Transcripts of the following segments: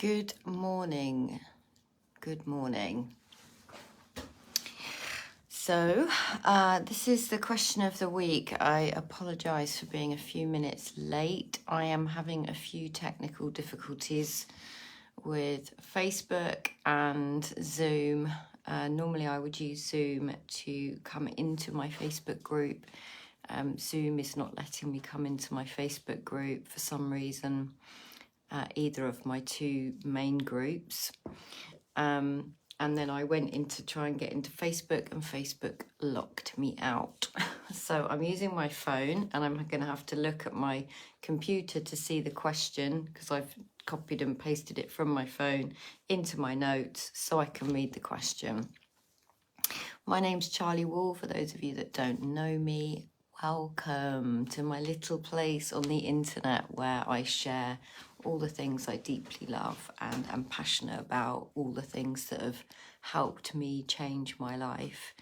Good morning. Good morning. So, this is the question of the week. I apologize for being a few minutes late. I am having a few technical difficulties with Facebook and Zoom. Normally I would use Zoom to come into my Facebook group. Zoom is not letting me come into my Facebook group for some reason, either of my two main groups. And then I went in to try and get into Facebook, and Facebook locked me out. So I'm using my phone, and I'm going to have to look at my computer to see the question, because I've copied and pasted it from my phone into my notes so I can read the question. My name's Charli Wall, for those of you that don't know me. Welcome to my little place on the internet where I share all the things I deeply love and am passionate about, all the things that have helped me change my life.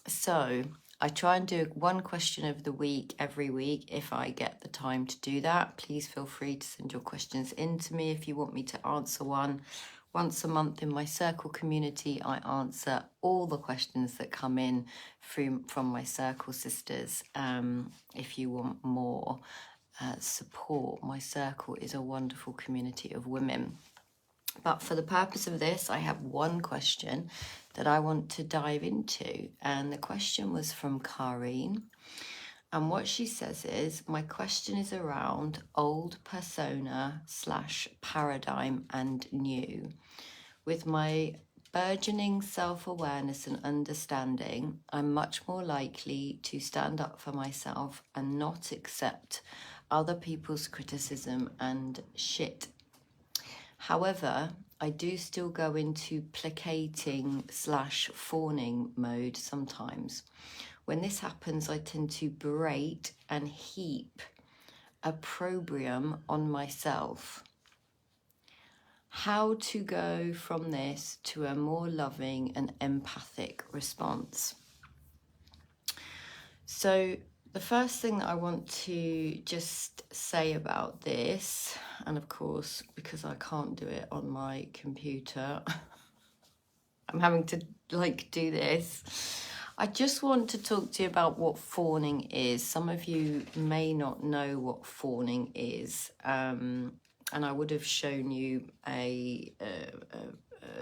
So I try and do one question of the week every week if I get the time to do that. Please feel free to send your questions in to me if you want me to answer one. Once a month in my circle community, I answer all the questions that come in from my circle sisters. If you want more support, my circle is a wonderful community of women. But for the purpose of this, I have one question that I want to dive into. And the question was from Karine. And what she says is, my question is around old persona / paradigm and new. With my burgeoning self-awareness and understanding, I'm much more likely to stand up for myself and not accept other people's criticism and shit. However, I do still go into placating / fawning mode sometimes. When this happens, I tend to berate and heap opprobrium on myself. How to go from this to a more loving and empathic response? So the first thing that I want to just say about this, and of course, because I can't do it on my computer, I'm having to do this. I just want to talk to you about what fawning is. Some of you may not know what fawning is. And I would have shown you a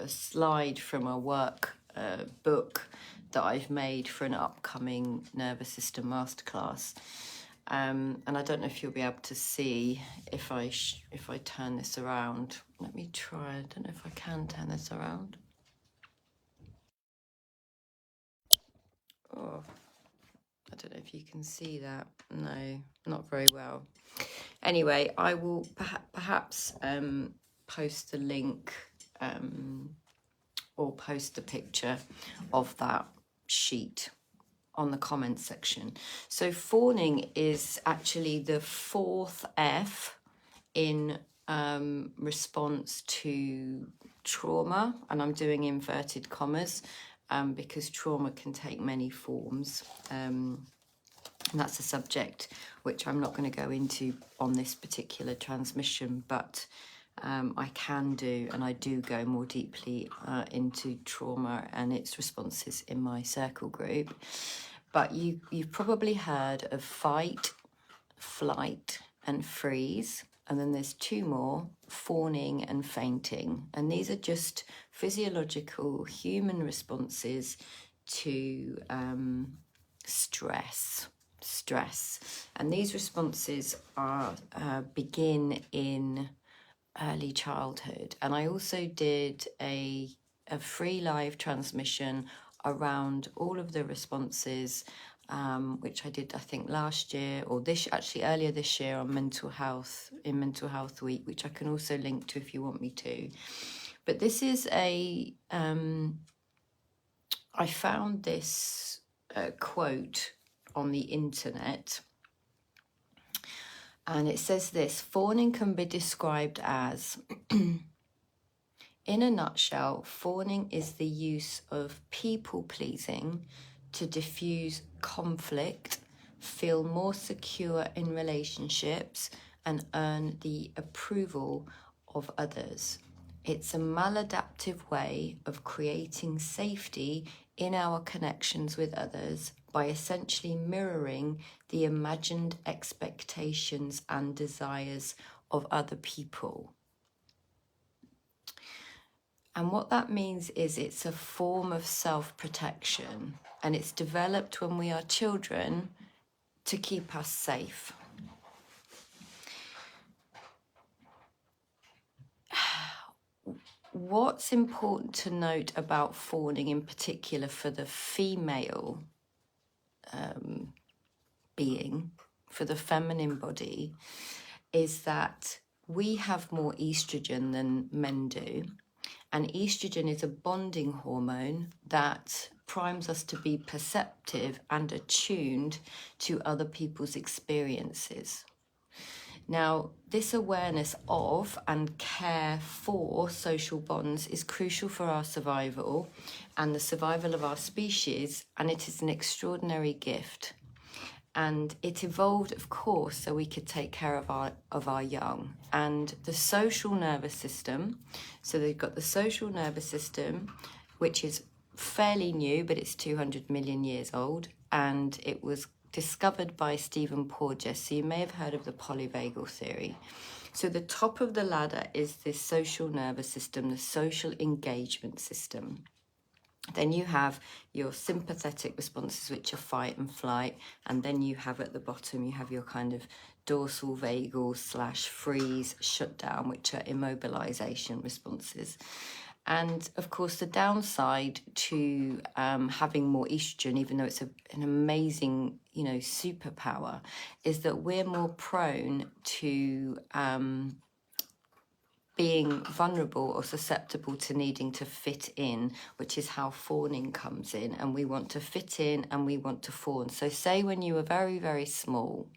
slide from a work book that I've made for an upcoming nervous system masterclass. And I don't know if you'll be able to see if I turn this around. Let me try. I don't know if I can turn this around. Oh, I don't know if you can see that. No, not very well. Anyway, I will perhaps post the link or post a picture of that sheet on the comments section. So fawning is actually the fourth F in response to trauma, and I'm doing inverted commas because trauma can take many forms. And that's a subject which I'm not going to go into on this particular transmission, but I can do, and I do go more deeply into trauma and its responses in my circle group. But you've probably heard of fight, flight, and freeze. And then there's two more, fawning and fainting. And these are just physiological human responses to stress. And these responses are begin in early childhood. And I also did a free live transmission around all of the responses, which I did, I think, last year, or earlier this year on mental health, in Mental Health Week, which I can also link to if you want me to. But this is I found this quote on the internet, and it says this: fawning can be described as, in a nutshell, fawning is the use of people-pleasing to diffuse conflict, feel more secure in relationships, and earn the approval of others. It's a maladaptive way of creating safety in our connections with others by essentially mirroring the imagined expectations and desires of other people. And what that means is it's a form of self-protection, and it's developed when we are children to keep us safe. What's important to note about fawning, in particular for the female being, for the feminine body, is that we have more estrogen than men do. And estrogen is a bonding hormone that primes us to be perceptive and attuned to other people's experiences. Now, this awareness of and care for social bonds is crucial for our survival and the survival of our species, and it is an extraordinary gift. And it evolved, of course, so we could take care of our young. And the social nervous system, so they've got the social nervous system, which is fairly new, but it's 200 million years old, and it was discovered by Stephen Porges. So you may have heard of the polyvagal theory. So the top of the ladder is this social nervous system, the social engagement system. Then you have your sympathetic responses, which are fight and flight. And then you have at the bottom, you have your kind of dorsal vagal / freeze, shutdown, which are immobilization responses. And of course, the downside to having more estrogen, even though it's an amazing, superpower, is that we're more prone to being vulnerable or susceptible to needing to fit in, which is how fawning comes in. And we want to fit in and we want to fawn. So say when you were very, very small,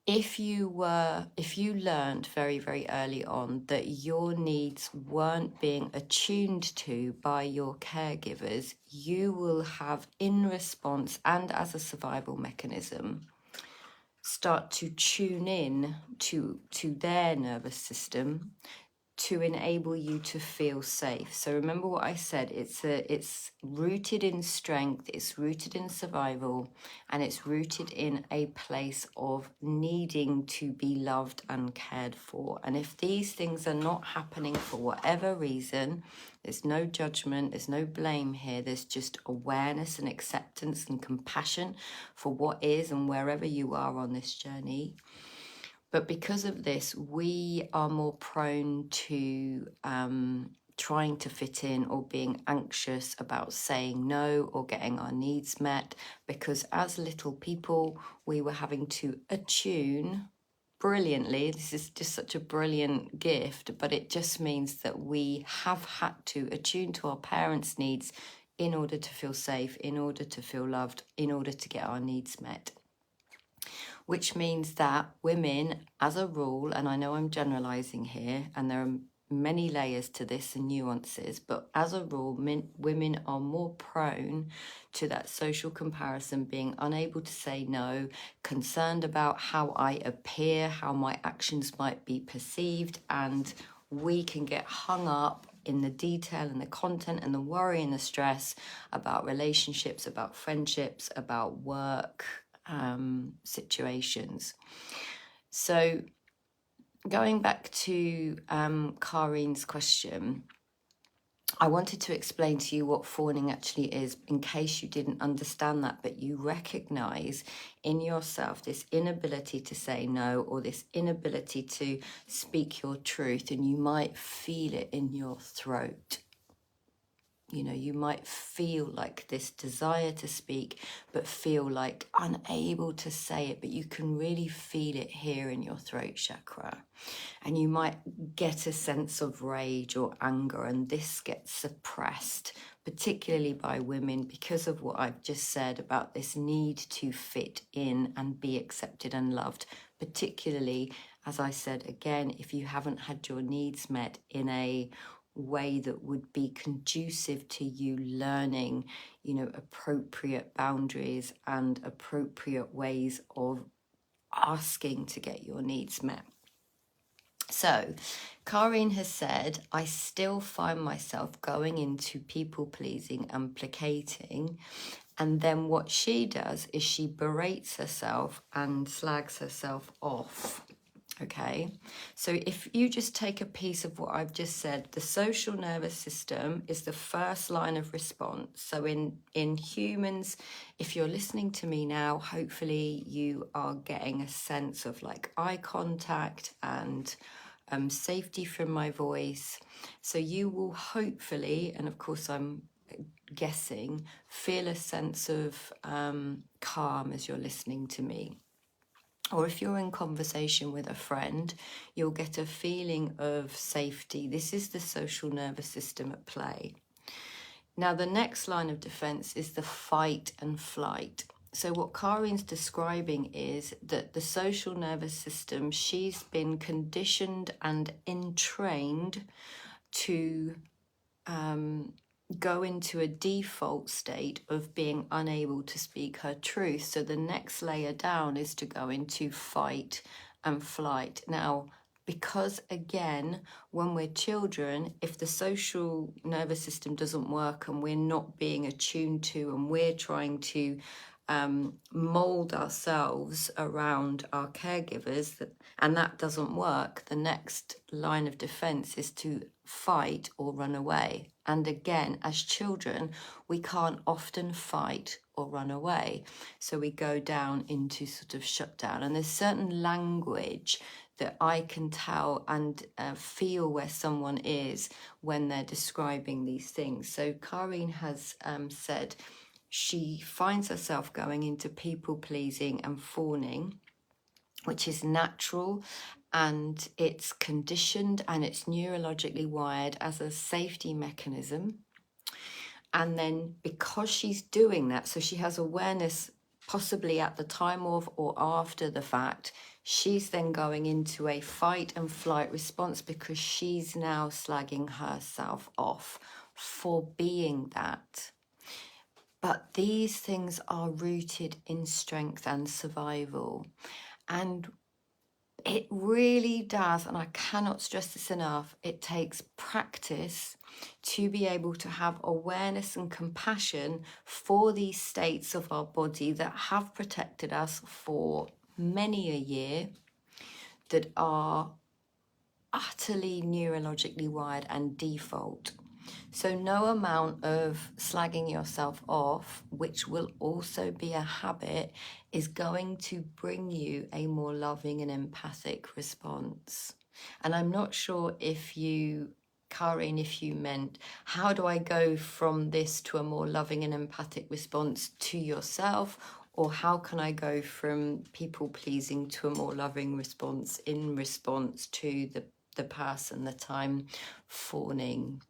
if you learned very, very early on that your needs weren't being attuned to by your caregivers, you will have, in response and as a survival mechanism, start to tune in to their nervous system to enable you to feel safe. So remember what I said, it's rooted in strength, it's rooted in survival, and it's rooted in a place of needing to be loved and cared for. And if these things are not happening for whatever reason, there's no judgment, there's no blame here, there's just awareness and acceptance and compassion for what is and wherever you are on this journey. But because of this, we are more prone to trying to fit in or being anxious about saying no or getting our needs met, because as little people, we were having to attune brilliantly. This is just such a brilliant gift, but it just means that we have had to attune to our parents' needs in order to feel safe, in order to feel loved, in order to get our needs met. Which means that women, as a rule, and I know I'm generalizing here, and there are many layers to this and nuances, but as a rule, women are more prone to that social comparison, being unable to say no, concerned about how I appear, how my actions might be perceived, and we can get hung up in the detail and the content and the worry and the stress about relationships, about friendships, about work, situations. So going back to Kareen's question, I wanted to explain to you what fawning actually is, in case you didn't understand that, but you recognize in yourself this inability to say no, or this inability to speak your truth, and you might feel it in your throat. You might feel like this desire to speak, but feel like unable to say it, but you can really feel it here in your throat chakra. And you might get a sense of rage or anger, and this gets suppressed, particularly by women, because of what I've just said about this need to fit in and be accepted and loved, particularly, as I said, again, if you haven't had your needs met in a way that would be conducive to you learning, appropriate boundaries and appropriate ways of asking to get your needs met. So, Karine has said, I still find myself going into people pleasing and placating. And then what she does is she berates herself and slags herself off. Okay, so if you just take a piece of what I've just said, the social nervous system is the first line of response. So in humans, if you're listening to me now, hopefully you are getting a sense of like eye contact and safety from my voice. So you will hopefully, and of course I'm guessing, feel a sense of calm as you're listening to me. Or if you're in conversation with a friend, you'll get a feeling of safety. This is the social nervous system at play. Now, the next line of defense is the fight and flight. So what Karine's describing is that the social nervous system, she's been conditioned and entrained to go into a default state of being unable to speak her truth. So the next layer down is to go into fight and flight. Now, because again, when we're children, if the social nervous system doesn't work and we're not being attuned to, and we're trying to mold ourselves around our caregivers, and that doesn't work, the next line of defense is to fight or run away. And again, as children, we can't often fight or run away. So we go down into sort of shutdown. And there's certain language that I can tell and feel where someone is when they're describing these things. So Karine has said she finds herself going into people pleasing and fawning, which is natural, and it's conditioned and it's neurologically wired as a safety mechanism. And then because she's doing that, so she has awareness possibly at the time of or after the fact, she's then going into a fight and flight response because she's now slagging herself off for being that. But these things are rooted in strength and survival. And it really does, and I cannot stress this enough, it takes practice to be able to have awareness and compassion for these states of our body that have protected us for many a year, that are utterly neurologically wired and default. So no amount of slagging yourself off, which will also be a habit, is going to bring you a more loving and empathic response. And I'm not sure if you, Karine, if you meant, how do I go from this to a more loving and empathic response to yourself? Or how can I go from people pleasing to a more loving response in response to the person that I'm fawning?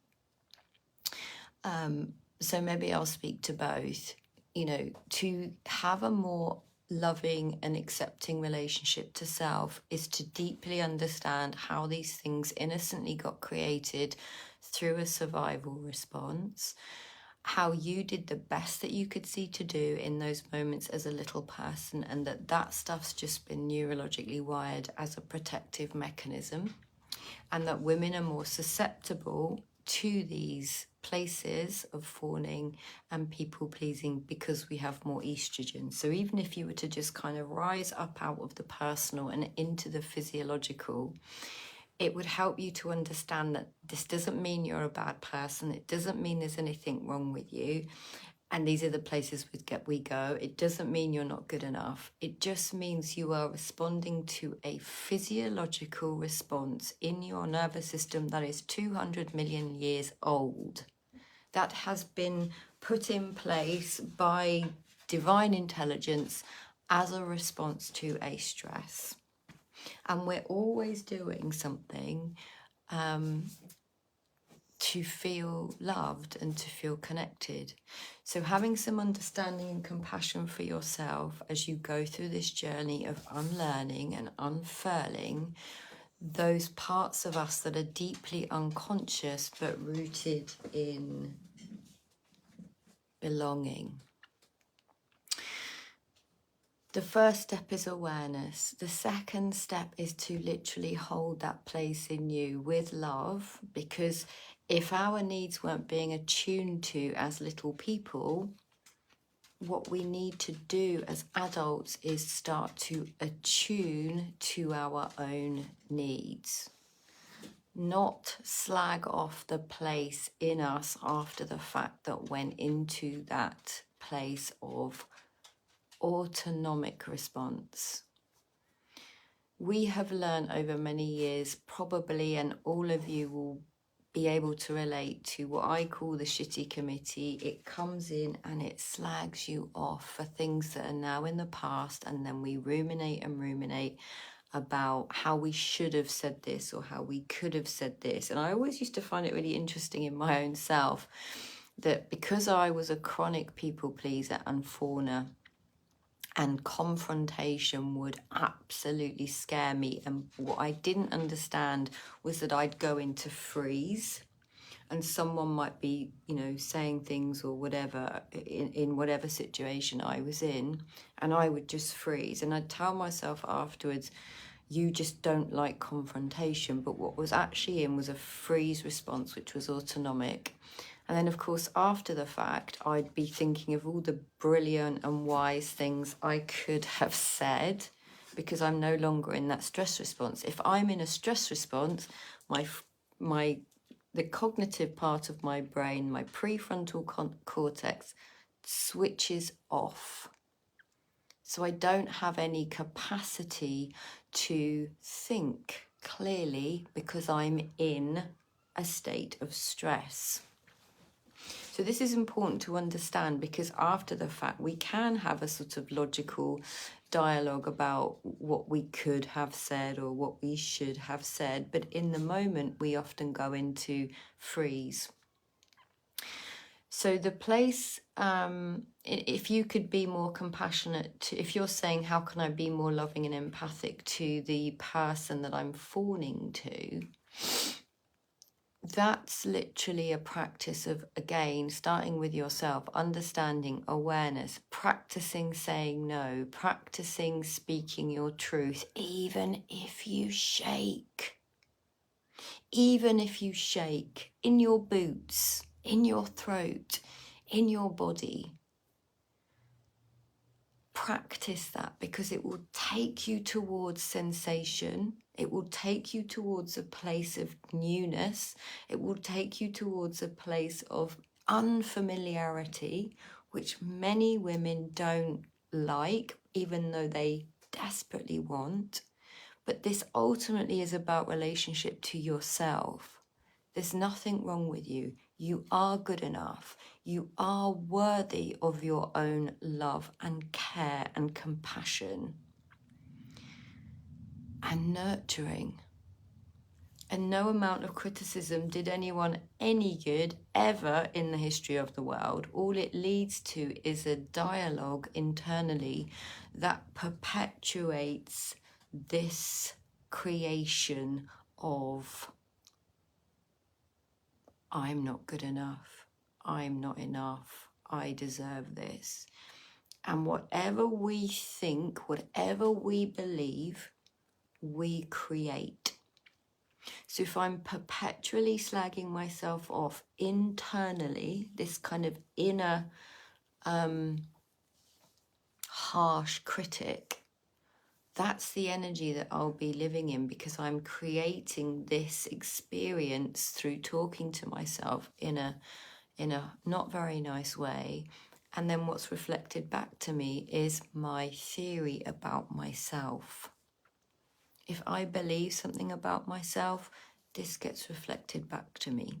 So maybe I'll speak to both. You know, to have a more loving and accepting relationship to self is to deeply understand how these things innocently got created through a survival response, how you did the best that you could see to do in those moments as a little person, and that stuff's just been neurologically wired as a protective mechanism, and that women are more susceptible to these places of fawning and people pleasing because we have more estrogen. So even if you were to just kind of rise up out of the personal and into the physiological, it would help you to understand that this doesn't mean you're a bad person. It doesn't mean there's anything wrong with you. And these are the places we go. It doesn't mean you're not good enough. It just means you are responding to a physiological response in your nervous system that is 200 million years old. That has been put in place by divine intelligence as a response to a stress. And we're always doing something to feel loved and to feel connected. So having some understanding and compassion for yourself as you go through this journey of unlearning and unfurling those parts of us that are deeply unconscious but rooted in belonging. The first step is awareness. The second step is to literally hold that place in you with love, because if our needs weren't being attuned to as little people, what we need to do as adults is start to attune to our own needs. Not slag off the place in us after the fact that went into that place of autonomic response. We have learned over many years, probably, and all of you will be able to relate to what I call the shitty committee. It comes in and it slags you off for things that are now in the past, and then we ruminate and ruminate about how we should have said this or how we could have said this. And I always used to find it really interesting in my own self that because I was a chronic people pleaser and fawner, and confrontation would absolutely scare me. And what I didn't understand was that I'd go into freeze, and someone might be, saying things or whatever in whatever situation I was in, and I would just freeze. And I'd tell myself afterwards, you just don't like confrontation. But what was actually in was a freeze response, which was autonomic. And then, of course, after the fact, I'd be thinking of all the brilliant and wise things I could have said, because I'm no longer in that stress response. If I'm in a stress response, the cognitive part of my brain, my prefrontal cortex, switches off. So I don't have any capacity to think clearly because I'm in a state of stress. So this is important to understand, because after the fact, we can have a sort of logical dialogue about what we could have said or what we should have said. But in the moment, we often go into freeze. So the place, if you could be more compassionate, if you're saying, how can I be more loving and empathic to the person that I'm fawning to? That's literally a practice of, again, starting with yourself, understanding, awareness, practicing saying no, practicing speaking your truth, even if you shake. Even if you shake in your boots, in your throat, in your body. Practice that, because it will take you towards sensation. It will take you towards a place of newness. It will take you towards a place of unfamiliarity, which many women don't like, even though they desperately want. But this ultimately is about relationship to yourself. There's nothing wrong with you. You are good enough. You are worthy of your own love and care and compassion and nurturing. And no amount of criticism did anyone any good ever in the history of the world. All it leads to is a dialogue internally that perpetuates this creation of I'm not good enough, I'm not enough, I deserve this. And whatever we think, whatever we believe, we create. So if I'm perpetually slagging myself off internally, this kind of inner harsh critic, that's the energy that I'll be living in, because I'm creating this experience through talking to myself in a not very nice way. And then what's reflected back to me is my theory about myself. If I believe something about myself, this gets reflected back to me.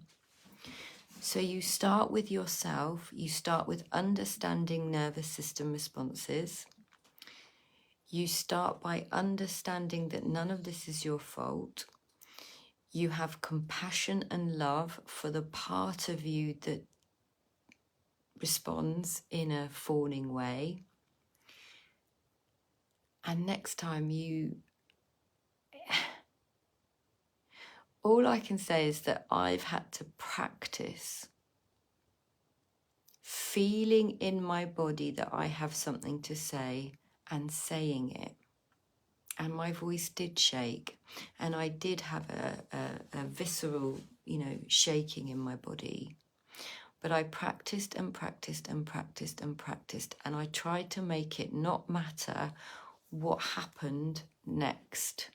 So you start with yourself, you start with understanding nervous system responses. You start by understanding that none of this is your fault. You have compassion and love for the part of you that responds in a fawning way. And next time all I can say is that I've had to practice feeling in my body that I have something to say and saying it. And my voice did shake, and I did have a visceral, shaking in my body. But I practiced and practiced and practiced and practiced, and I tried to make it not matter what happened next.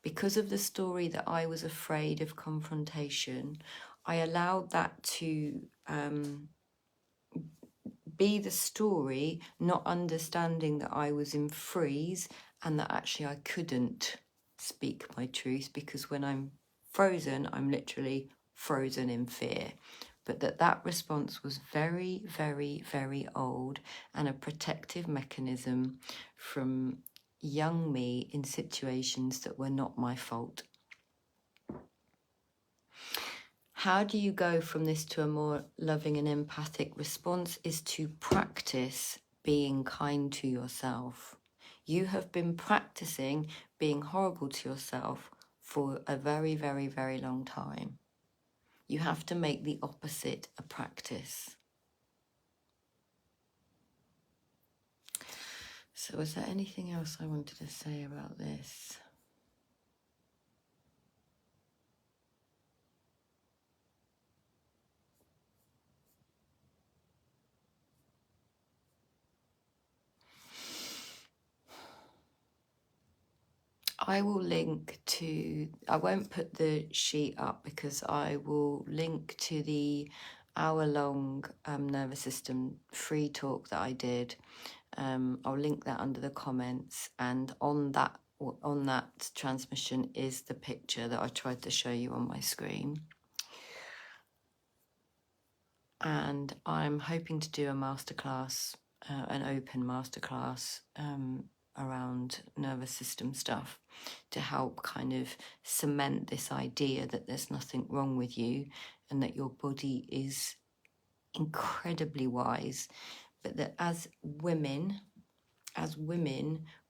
Because of the story that I was afraid of confrontation, I allowed that to be the story, not understanding that I was in freeze and that actually I couldn't speak my truth, because when I'm frozen, I'm literally frozen in fear. But that response was very, very, very old and a protective mechanism from young me in situations that were not my fault. How do you go from this to a more loving and empathic response is to practice being kind to yourself. You have been practicing being horrible to yourself for a very, very, very long time. You have to make the opposite a practice. So is there anything else I wanted to say about this? I will link to, I won't put the sheet up because I will link to the hour-long nervous system free talk that I did. I'll link that under the comments, and on that transmission is the picture that I tried to show you on my screen. And I'm hoping to do a masterclass, an open masterclass around nervous system stuff to help kind of cement this idea that there's nothing wrong with you and that your body is incredibly wise, but that as women,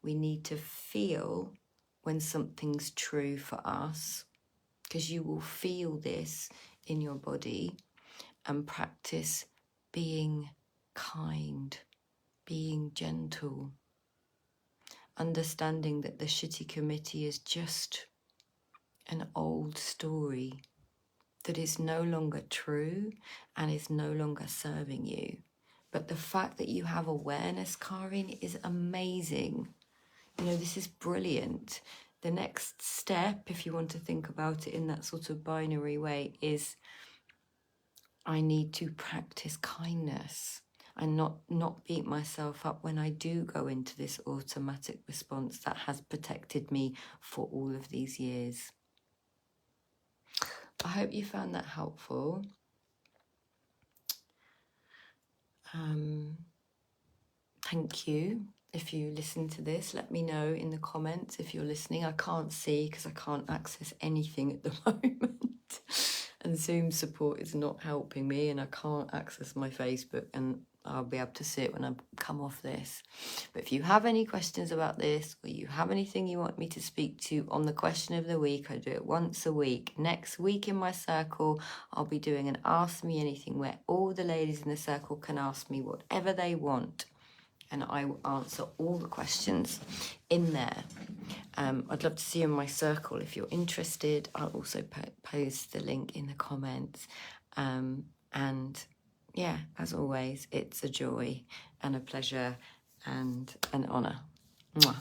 we need to feel when something's true for us, because you will feel this in your body, and practice being kind, being gentle, understanding that the shitty committee is just an old story that is no longer true and is no longer serving you. But the fact that you have awareness, Karin, is amazing. This is brilliant. The next step, if you want to think about it in that sort of binary way, is I need to practice kindness and not beat myself up when I do go into this automatic response that has protected me for all of these years. I hope you found that helpful. Thank you. If you listen to this, let me know in the comments if you're listening. I can't see because I can't access anything at the moment. And Zoom support is not helping me, and I can't access my Facebook, and I'll be able to see it when I come off this. But if you have any questions about this, or you have anything you want me to speak to on the question of the week, I do it once a week. Next week in my circle, I'll be doing an Ask Me Anything where all the ladies in the circle can ask me whatever they want, and I will answer all the questions in there. I'd love to see you in my circle if you're interested. I'll also post the link in the comments. And yeah, as always, it's a joy and a pleasure and an honour. Mwah.